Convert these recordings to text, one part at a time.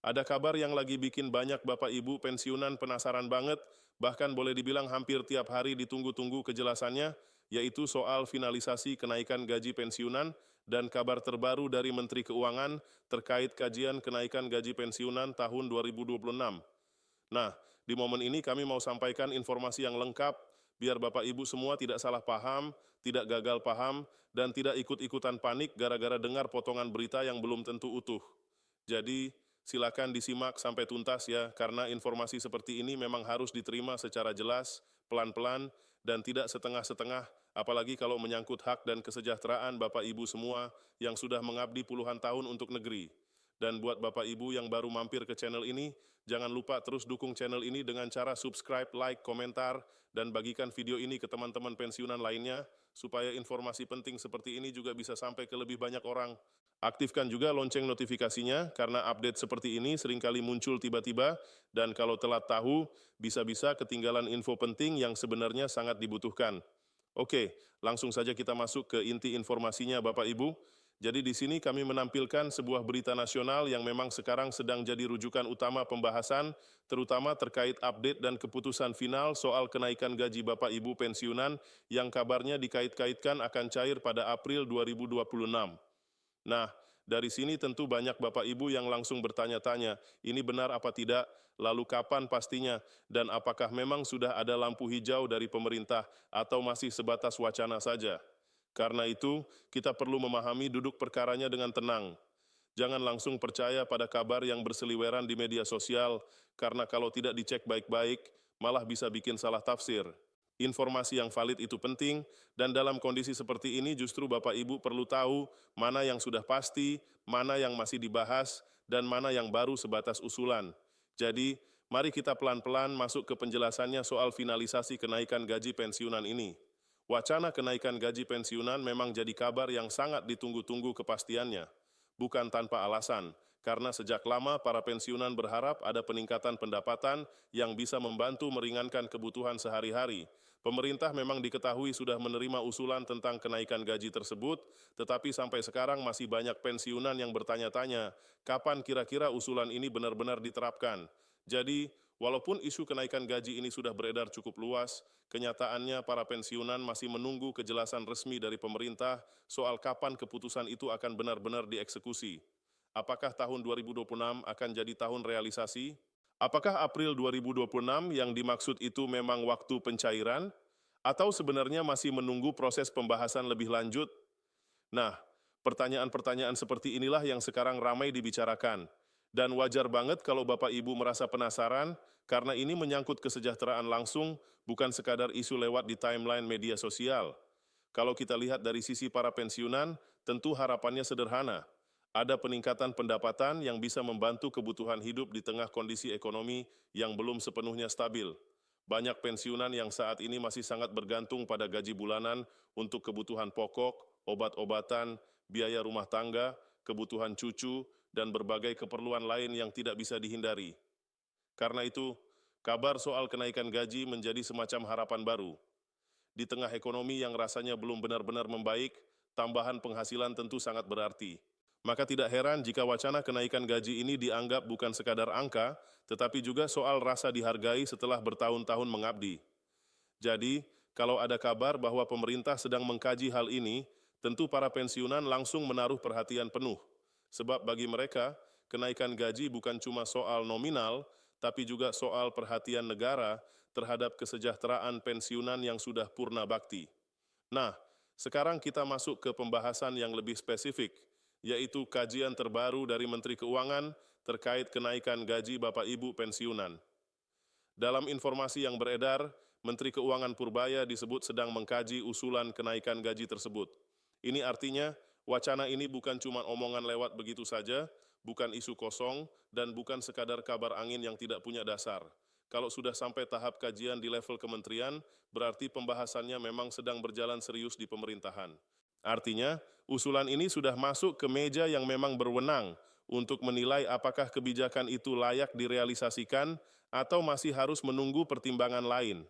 Ada kabar yang lagi bikin banyak Bapak Ibu pensiunan penasaran banget, bahkan boleh dibilang hampir tiap hari ditunggu-tunggu kejelasannya, yaitu soal finalisasi kenaikan gaji pensiunan dan kabar terbaru dari Menteri Keuangan terkait kajian kenaikan gaji pensiunan tahun 2026. Nah, di momen ini kami mau sampaikan informasi yang lengkap, biar Bapak Ibu semua tidak salah paham, tidak gagal paham, dan tidak ikut-ikutan panik gara-gara dengar potongan berita yang belum tentu utuh. Jadi, silakan disimak sampai tuntas ya, karena informasi seperti ini memang harus diterima secara jelas, pelan-pelan, dan tidak setengah-setengah, apalagi kalau menyangkut hak dan kesejahteraan Bapak Ibu semua yang sudah mengabdi puluhan tahun untuk negeri. Dan buat Bapak Ibu yang baru mampir ke channel ini, jangan lupa terus dukung channel ini dengan cara subscribe, like, komentar, dan bagikan video ini ke teman-teman pensiunan lainnya, supaya informasi penting seperti ini juga bisa sampai ke lebih banyak orang. Aktifkan juga lonceng notifikasinya, karena update seperti ini seringkali muncul tiba-tiba, dan kalau telat tahu, bisa-bisa ketinggalan info penting yang sebenarnya sangat dibutuhkan. Oke, langsung saja kita masuk ke inti informasinya Bapak Ibu. Jadi di sini kami menampilkan sebuah berita nasional yang memang sekarang sedang jadi rujukan utama pembahasan, terutama terkait update dan keputusan final soal kenaikan gaji Bapak Ibu pensiunan yang kabarnya dikait-kaitkan akan cair pada April 2026. Nah, dari sini tentu banyak Bapak Ibu yang langsung bertanya-tanya, ini benar apa tidak, lalu kapan pastinya, dan apakah memang sudah ada lampu hijau dari pemerintah atau masih sebatas wacana saja. Karena itu, kita perlu memahami duduk perkaranya dengan tenang. Jangan langsung percaya pada kabar yang berseliweran di media sosial, karena kalau tidak dicek baik-baik, malah bisa bikin salah tafsir. Informasi yang valid itu penting, dan dalam kondisi seperti ini justru Bapak Ibu perlu tahu mana yang sudah pasti, mana yang masih dibahas, dan mana yang baru sebatas usulan. Jadi, mari kita pelan-pelan masuk ke penjelasannya soal finalisasi kenaikan gaji pensiunan ini. Wacana kenaikan gaji pensiunan memang jadi kabar yang sangat ditunggu-tunggu kepastiannya. Bukan tanpa alasan, karena sejak lama para pensiunan berharap ada peningkatan pendapatan yang bisa membantu meringankan kebutuhan sehari-hari. Pemerintah memang diketahui sudah menerima usulan tentang kenaikan gaji tersebut, tetapi sampai sekarang masih banyak pensiunan yang bertanya-tanya, kapan kira-kira usulan ini benar-benar diterapkan. Jadi, walaupun isu kenaikan gaji ini sudah beredar cukup luas, kenyataannya para pensiunan masih menunggu kejelasan resmi dari pemerintah soal kapan keputusan itu akan benar-benar dieksekusi. Apakah tahun 2026 akan jadi tahun realisasi? Apakah April 2026 yang dimaksud itu memang waktu pencairan? Atau sebenarnya masih menunggu proses pembahasan lebih lanjut? Nah, pertanyaan-pertanyaan seperti inilah yang sekarang ramai dibicarakan. Dan wajar banget kalau Bapak Ibu merasa penasaran, karena ini menyangkut kesejahteraan langsung, bukan sekadar isu lewat di timeline media sosial. Kalau kita lihat dari sisi para pensiunan, tentu harapannya sederhana. Ada peningkatan pendapatan yang bisa membantu kebutuhan hidup di tengah kondisi ekonomi yang belum sepenuhnya stabil. Banyak pensiunan yang saat ini masih sangat bergantung pada gaji bulanan untuk kebutuhan pokok, obat-obatan, biaya rumah tangga, kebutuhan cucu, dan berbagai keperluan lain yang tidak bisa dihindari. Karena itu, kabar soal kenaikan gaji menjadi semacam harapan baru. Di tengah ekonomi yang rasanya belum benar-benar membaik, tambahan penghasilan tentu sangat berarti. Maka tidak heran jika wacana kenaikan gaji ini dianggap bukan sekadar angka, tetapi juga soal rasa dihargai setelah bertahun-tahun mengabdi. Jadi, kalau ada kabar bahwa pemerintah sedang mengkaji hal ini, tentu para pensiunan langsung menaruh perhatian penuh. Sebab bagi mereka, kenaikan gaji bukan cuma soal nominal, tapi juga soal perhatian negara terhadap kesejahteraan pensiunan yang sudah purna bakti. Nah, sekarang kita masuk ke pembahasan yang lebih spesifik, yaitu kajian terbaru dari Menteri Keuangan terkait kenaikan gaji Bapak Ibu pensiunan. Dalam informasi yang beredar, Menteri Keuangan Purbaya disebut sedang mengkaji usulan kenaikan gaji tersebut. Ini artinya, wacana ini bukan cuma omongan lewat begitu saja, bukan isu kosong, dan bukan sekadar kabar angin yang tidak punya dasar. Kalau sudah sampai tahap kajian di level kementerian, berarti pembahasannya memang sedang berjalan serius di pemerintahan. Artinya, usulan ini sudah masuk ke meja yang memang berwenang untuk menilai apakah kebijakan itu layak direalisasikan atau masih harus menunggu pertimbangan lain.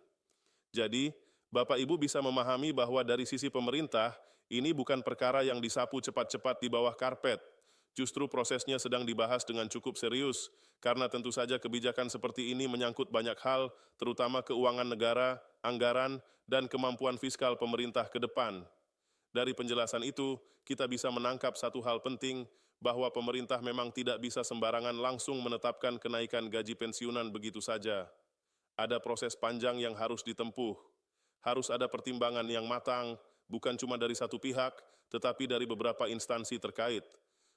Jadi, Bapak Ibu bisa memahami bahwa dari sisi pemerintah, ini bukan perkara yang disapu cepat-cepat di bawah karpet. Justru prosesnya sedang dibahas dengan cukup serius, karena tentu saja kebijakan seperti ini menyangkut banyak hal, terutama keuangan negara, anggaran, dan kemampuan fiskal pemerintah ke depan. Dari penjelasan itu, kita bisa menangkap satu hal penting, bahwa pemerintah memang tidak bisa sembarangan langsung menetapkan kenaikan gaji pensiunan begitu saja. Ada proses panjang yang harus ditempuh. Harus ada pertimbangan yang matang, bukan cuma dari satu pihak, tetapi dari beberapa instansi terkait.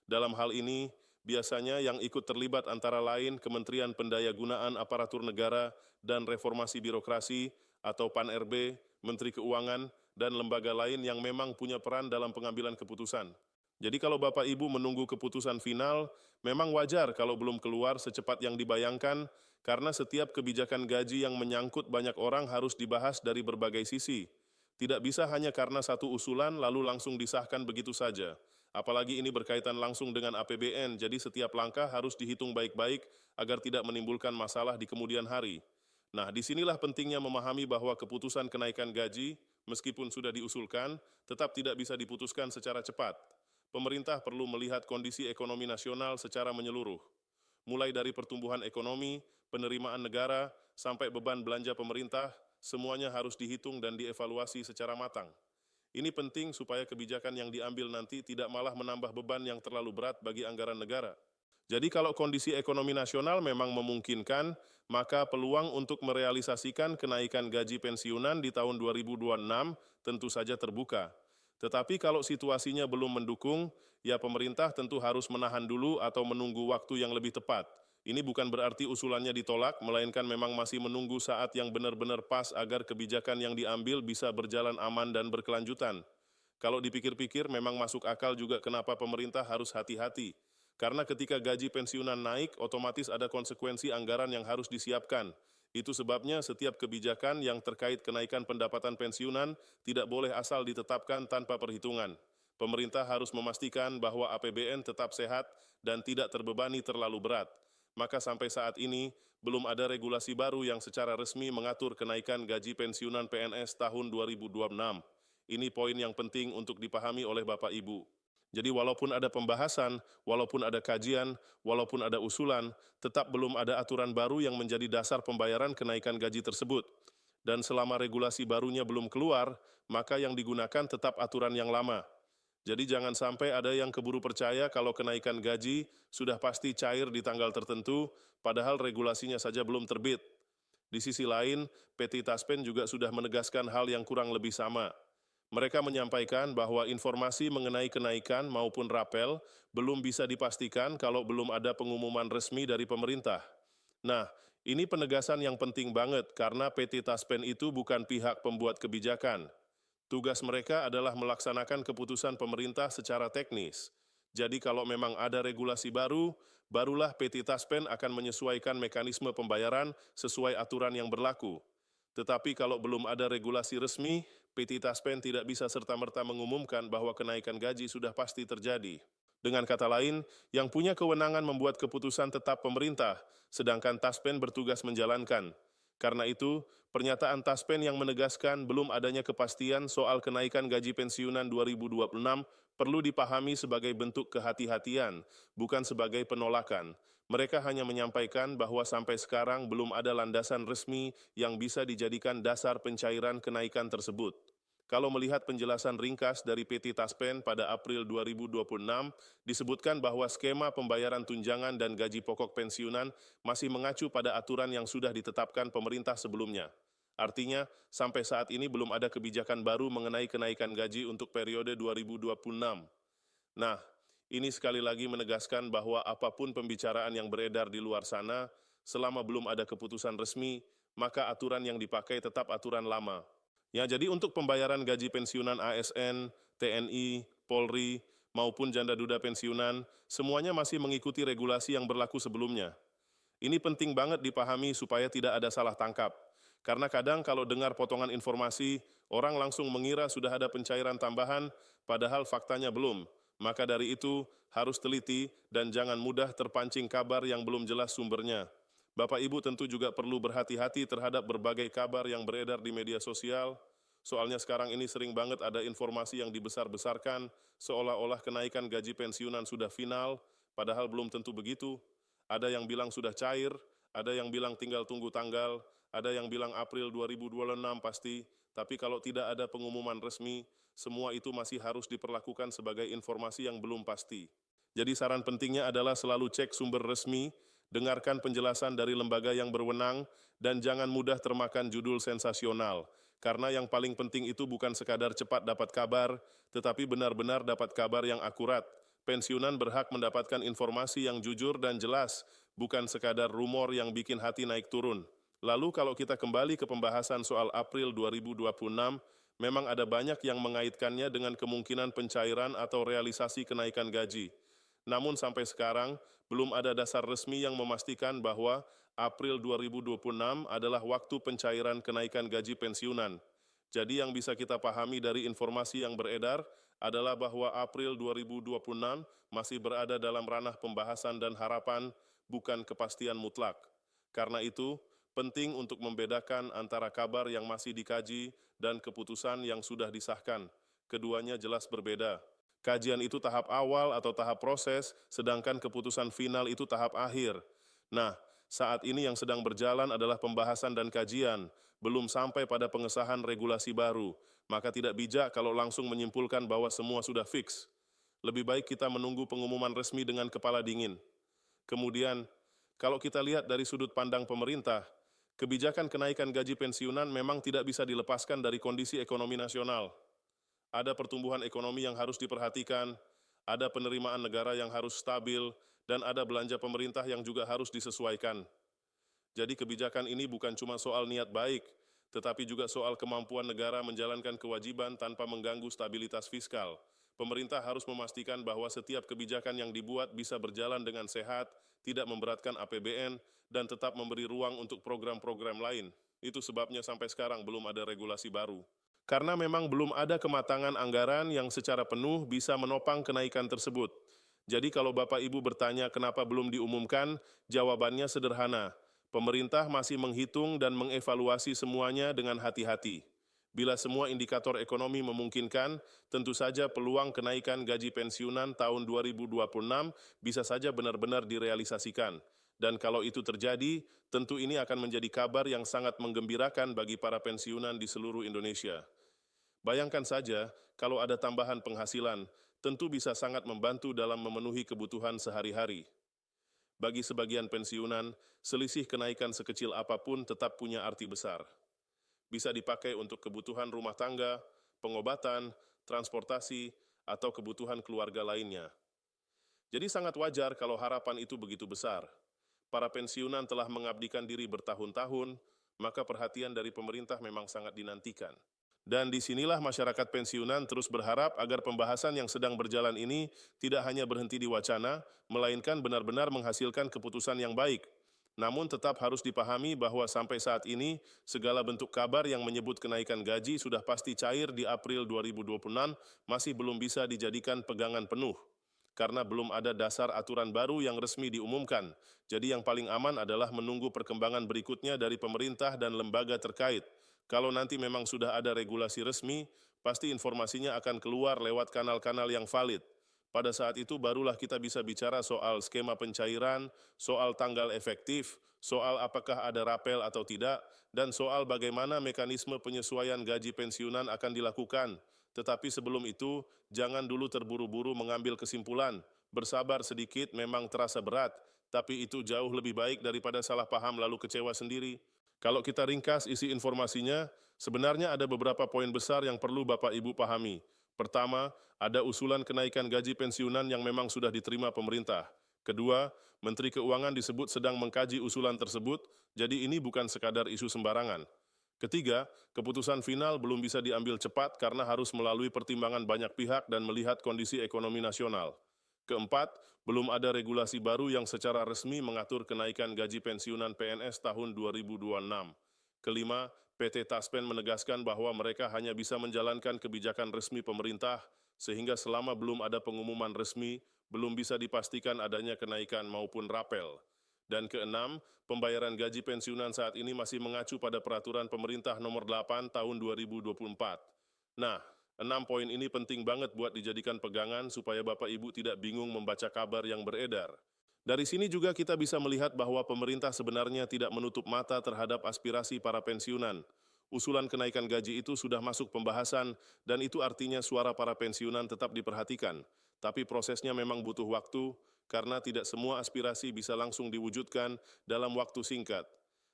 Dalam hal ini, biasanya yang ikut terlibat antara lain Kementerian Pendayagunaan Aparatur Negara dan Reformasi Birokrasi atau PAN-RB, Menteri Keuangan, dan lembaga lain yang memang punya peran dalam pengambilan keputusan. Jadi kalau Bapak Ibu menunggu keputusan final, memang wajar kalau belum keluar secepat yang dibayangkan, karena setiap kebijakan gaji yang menyangkut banyak orang harus dibahas dari berbagai sisi. Tidak bisa hanya karena satu usulan lalu langsung disahkan begitu saja. Apalagi ini berkaitan langsung dengan APBN, jadi setiap langkah harus dihitung baik-baik agar tidak menimbulkan masalah di kemudian hari. Nah, disinilah pentingnya memahami bahwa keputusan kenaikan gaji, meskipun sudah diusulkan, tetap tidak bisa diputuskan secara cepat. Pemerintah perlu melihat kondisi ekonomi nasional secara menyeluruh. Mulai dari pertumbuhan ekonomi, penerimaan negara, sampai beban belanja pemerintah, semuanya harus dihitung dan dievaluasi secara matang. Ini penting supaya kebijakan yang diambil nanti tidak malah menambah beban yang terlalu berat bagi anggaran negara. Jadi kalau kondisi ekonomi nasional memang memungkinkan, maka peluang untuk merealisasikan kenaikan gaji pensiunan di tahun 2026 tentu saja terbuka. Tetapi kalau situasinya belum mendukung, ya pemerintah tentu harus menahan dulu atau menunggu waktu yang lebih tepat. Ini bukan berarti usulannya ditolak, melainkan memang masih menunggu saat yang benar-benar pas agar kebijakan yang diambil bisa berjalan aman dan berkelanjutan. Kalau dipikir-pikir memang masuk akal juga kenapa pemerintah harus hati-hati. Karena ketika gaji pensiunan naik, otomatis ada konsekuensi anggaran yang harus disiapkan. Itu sebabnya setiap kebijakan yang terkait kenaikan pendapatan pensiunan tidak boleh asal ditetapkan tanpa perhitungan. Pemerintah harus memastikan bahwa APBN tetap sehat dan tidak terbebani terlalu berat. Maka sampai saat ini, belum ada regulasi baru yang secara resmi mengatur kenaikan gaji pensiunan PNS tahun 2026. Ini poin yang penting untuk dipahami oleh Bapak Ibu. Jadi walaupun ada pembahasan, walaupun ada kajian, walaupun ada usulan, tetap belum ada aturan baru yang menjadi dasar pembayaran kenaikan gaji tersebut. Dan selama regulasi barunya belum keluar, maka yang digunakan tetap aturan yang lama. Jadi jangan sampai ada yang keburu percaya kalau kenaikan gaji sudah pasti cair di tanggal tertentu, padahal regulasinya saja belum terbit. Di sisi lain, PT Taspen juga sudah menegaskan hal yang kurang lebih sama. Mereka menyampaikan bahwa informasi mengenai kenaikan maupun rapel belum bisa dipastikan kalau belum ada pengumuman resmi dari pemerintah. Nah, ini penegasan yang penting banget karena PT Taspen itu bukan pihak pembuat kebijakan. Tugas mereka adalah melaksanakan keputusan pemerintah secara teknis. Jadi kalau memang ada regulasi baru, barulah PT Taspen akan menyesuaikan mekanisme pembayaran sesuai aturan yang berlaku. Tetapi kalau belum ada regulasi resmi, PT Taspen tidak bisa serta-merta mengumumkan bahwa kenaikan gaji sudah pasti terjadi. Dengan kata lain, yang punya kewenangan membuat keputusan tetap pemerintah, sedangkan Taspen bertugas menjalankan. Karena itu, pernyataan Taspen yang menegaskan belum adanya kepastian soal kenaikan gaji pensiunan 2026 perlu dipahami sebagai bentuk kehati-hatian, bukan sebagai penolakan. Mereka hanya menyampaikan bahwa sampai sekarang belum ada landasan resmi yang bisa dijadikan dasar pencairan kenaikan tersebut. Kalau melihat penjelasan ringkas dari PT Taspen pada April 2026, disebutkan bahwa skema pembayaran tunjangan dan gaji pokok pensiunan masih mengacu pada aturan yang sudah ditetapkan pemerintah sebelumnya. Artinya, sampai saat ini belum ada kebijakan baru mengenai kenaikan gaji untuk periode 2026. Nah, ini sekali lagi menegaskan bahwa apapun pembicaraan yang beredar di luar sana, selama belum ada keputusan resmi, maka aturan yang dipakai tetap aturan lama. Ya, jadi untuk pembayaran gaji pensiunan ASN, TNI, Polri, maupun janda duda pensiunan, semuanya masih mengikuti regulasi yang berlaku sebelumnya. Ini penting banget dipahami supaya tidak ada salah tangkap. Karena kadang kalau dengar potongan informasi, orang langsung mengira sudah ada pencairan tambahan, padahal faktanya belum. Maka dari itu, harus teliti dan jangan mudah terpancing kabar yang belum jelas sumbernya. Bapak Ibu tentu juga perlu berhati-hati terhadap berbagai kabar yang beredar di media sosial. Soalnya sekarang ini sering banget ada informasi yang dibesar-besarkan, seolah-olah kenaikan gaji pensiunan sudah final, padahal belum tentu begitu. Ada yang bilang sudah cair, ada yang bilang tinggal tunggu tanggal, ada yang bilang April 2026 pasti, tapi kalau tidak ada pengumuman resmi, semua itu masih harus diperlakukan sebagai informasi yang belum pasti. Jadi saran pentingnya adalah selalu cek sumber resmi, dengarkan penjelasan dari lembaga yang berwenang, dan jangan mudah termakan judul sensasional. Karena yang paling penting itu bukan sekadar cepat dapat kabar, tetapi benar-benar dapat kabar yang akurat. Pensiunan berhak mendapatkan informasi yang jujur dan jelas, bukan sekadar rumor yang bikin hati naik turun. Lalu kalau kita kembali ke pembahasan soal April 2026, memang ada banyak yang mengaitkannya dengan kemungkinan pencairan atau realisasi kenaikan gaji. Namun sampai sekarang, belum ada dasar resmi yang memastikan bahwa April 2026 adalah waktu pencairan kenaikan gaji pensiunan. Jadi yang bisa kita pahami dari informasi yang beredar adalah bahwa April 2026 masih berada dalam ranah pembahasan dan harapan, bukan kepastian mutlak. Karena itu, penting untuk membedakan antara kabar yang masih dikaji dan keputusan yang sudah disahkan. Keduanya jelas berbeda. Kajian itu tahap awal atau tahap proses, sedangkan keputusan final itu tahap akhir. Nah, saat ini yang sedang berjalan adalah pembahasan dan kajian, belum sampai pada pengesahan regulasi baru, maka tidak bijak kalau langsung menyimpulkan bahwa semua sudah fix. Lebih baik kita menunggu pengumuman resmi dengan kepala dingin. Kemudian, kalau kita lihat dari sudut pandang pemerintah, kebijakan kenaikan gaji pensiunan memang tidak bisa dilepaskan dari kondisi ekonomi nasional. Ada pertumbuhan ekonomi yang harus diperhatikan, ada penerimaan negara yang harus stabil, dan ada belanja pemerintah yang juga harus disesuaikan. Jadi kebijakan ini bukan cuma soal niat baik, tetapi juga soal kemampuan negara menjalankan kewajiban tanpa mengganggu stabilitas fiskal. Pemerintah harus memastikan bahwa setiap kebijakan yang dibuat bisa berjalan dengan sehat, tidak memberatkan APBN, dan tetap memberi ruang untuk program-program lain. Itu sebabnya sampai sekarang belum ada regulasi baru. Karena memang belum ada kematangan anggaran yang secara penuh bisa menopang kenaikan tersebut. Jadi kalau Bapak Ibu bertanya kenapa belum diumumkan, jawabannya sederhana. Pemerintah masih menghitung dan mengevaluasi semuanya dengan hati-hati. Bila semua indikator ekonomi memungkinkan, tentu saja peluang kenaikan gaji pensiunan tahun 2026 bisa saja benar-benar direalisasikan. Dan kalau itu terjadi, tentu ini akan menjadi kabar yang sangat menggembirakan bagi para pensiunan di seluruh Indonesia. Bayangkan saja, kalau ada tambahan penghasilan, tentu bisa sangat membantu dalam memenuhi kebutuhan sehari-hari. Bagi sebagian pensiunan, selisih kenaikan sekecil apapun tetap punya arti besar. Bisa dipakai untuk kebutuhan rumah tangga, pengobatan, transportasi, atau kebutuhan keluarga lainnya. Jadi sangat wajar kalau harapan itu begitu besar. Para pensiunan telah mengabdikan diri bertahun-tahun, maka perhatian dari pemerintah memang sangat dinantikan. Dan disinilah masyarakat pensiunan terus berharap agar pembahasan yang sedang berjalan ini tidak hanya berhenti di wacana, melainkan benar-benar menghasilkan keputusan yang baik. Namun tetap harus dipahami bahwa sampai saat ini, segala bentuk kabar yang menyebut kenaikan gaji sudah pasti cair di April 2026 masih belum bisa dijadikan pegangan penuh. Karena belum ada dasar aturan baru yang resmi diumumkan. Jadi yang paling aman adalah menunggu perkembangan berikutnya dari pemerintah dan lembaga terkait. Kalau nanti memang sudah ada regulasi resmi, pasti informasinya akan keluar lewat kanal-kanal yang valid. Pada saat itu barulah kita bisa bicara soal skema pencairan, soal tanggal efektif, soal apakah ada rapel atau tidak, dan soal bagaimana mekanisme penyesuaian gaji pensiunan akan dilakukan. Tetapi sebelum itu, jangan dulu terburu-buru mengambil kesimpulan. Bersabar sedikit memang terasa berat, tapi itu jauh lebih baik daripada salah paham lalu kecewa sendiri. Kalau kita ringkas isi informasinya, sebenarnya ada beberapa poin besar yang perlu Bapak Ibu pahami. Pertama, ada usulan kenaikan gaji pensiunan yang memang sudah diterima pemerintah. Kedua, Menteri Keuangan disebut sedang mengkaji usulan tersebut, jadi ini bukan sekadar isu sembarangan. Ketiga, keputusan final belum bisa diambil cepat karena harus melalui pertimbangan banyak pihak dan melihat kondisi ekonomi nasional. Keempat, belum ada regulasi baru yang secara resmi mengatur kenaikan gaji pensiunan PNS tahun 2026. Kelima, PT Taspen menegaskan bahwa mereka hanya bisa menjalankan kebijakan resmi pemerintah, sehingga selama belum ada pengumuman resmi, belum bisa dipastikan adanya kenaikan maupun rapel. Dan keenam, pembayaran gaji pensiunan saat ini masih mengacu pada peraturan pemerintah nomor 8 tahun 2024. Nah, 6 poin ini penting banget buat dijadikan pegangan supaya Bapak Ibu tidak bingung membaca kabar yang beredar. Dari sini juga kita bisa melihat bahwa pemerintah sebenarnya tidak menutup mata terhadap aspirasi para pensiunan. Usulan kenaikan gaji itu sudah masuk pembahasan dan itu artinya suara para pensiunan tetap diperhatikan. Tapi prosesnya memang butuh waktu karena tidak semua aspirasi bisa langsung diwujudkan dalam waktu singkat.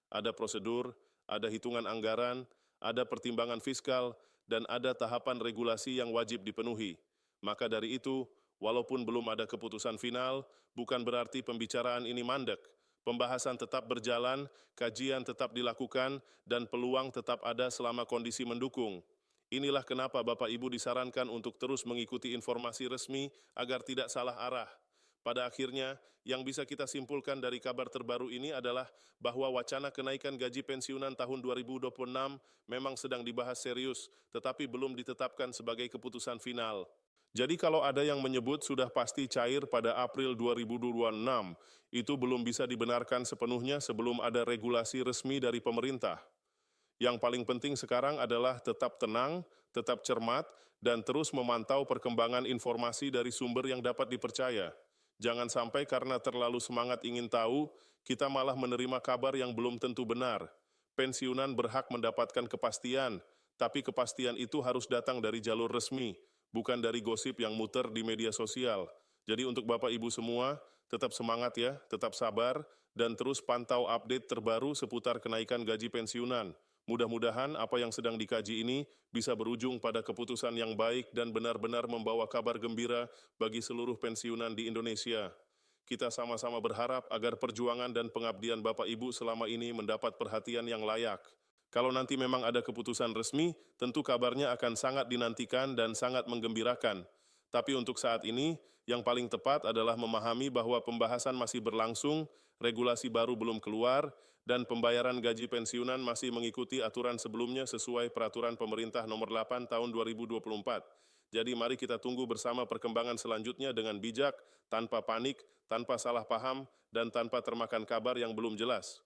Ada prosedur, ada hitungan anggaran, ada pertimbangan fiskal, dan ada tahapan regulasi yang wajib dipenuhi. Maka dari itu, walaupun belum ada keputusan final, bukan berarti pembicaraan ini mandek. Pembahasan tetap berjalan, kajian tetap dilakukan, dan peluang tetap ada selama kondisi mendukung. Inilah kenapa Bapak Ibu disarankan untuk terus mengikuti informasi resmi agar tidak salah arah. Pada akhirnya, yang bisa kita simpulkan dari kabar terbaru ini adalah bahwa wacana kenaikan gaji pensiunan tahun 2026 memang sedang dibahas serius, tetapi belum ditetapkan sebagai keputusan final. Jadi kalau ada yang menyebut sudah pasti cair pada April 2026, itu belum bisa dibenarkan sepenuhnya sebelum ada regulasi resmi dari pemerintah. Yang paling penting sekarang adalah tetap tenang, tetap cermat, dan terus memantau perkembangan informasi dari sumber yang dapat dipercaya. Jangan sampai karena terlalu semangat ingin tahu, kita malah menerima kabar yang belum tentu benar. Pensiunan berhak mendapatkan kepastian, tapi kepastian itu harus datang dari jalur resmi, bukan dari gosip yang muter di media sosial. Jadi untuk Bapak Ibu semua, tetap semangat ya, tetap sabar, dan terus pantau update terbaru seputar kenaikan gaji pensiunan. Mudah-mudahan apa yang sedang dikaji ini bisa berujung pada keputusan yang baik dan benar-benar membawa kabar gembira bagi seluruh pensiunan di Indonesia. Kita sama-sama berharap agar perjuangan dan pengabdian Bapak Ibu selama ini mendapat perhatian yang layak. Kalau nanti memang ada keputusan resmi, tentu kabarnya akan sangat dinantikan dan sangat menggembirakan. Tapi untuk saat ini, yang paling tepat adalah memahami bahwa pembahasan masih berlangsung, regulasi baru belum keluar, dan pembayaran gaji pensiunan masih mengikuti aturan sebelumnya sesuai peraturan pemerintah nomor 8 tahun 2024. Jadi mari kita tunggu bersama perkembangan selanjutnya dengan bijak, tanpa panik, tanpa salah paham, dan tanpa termakan kabar yang belum jelas.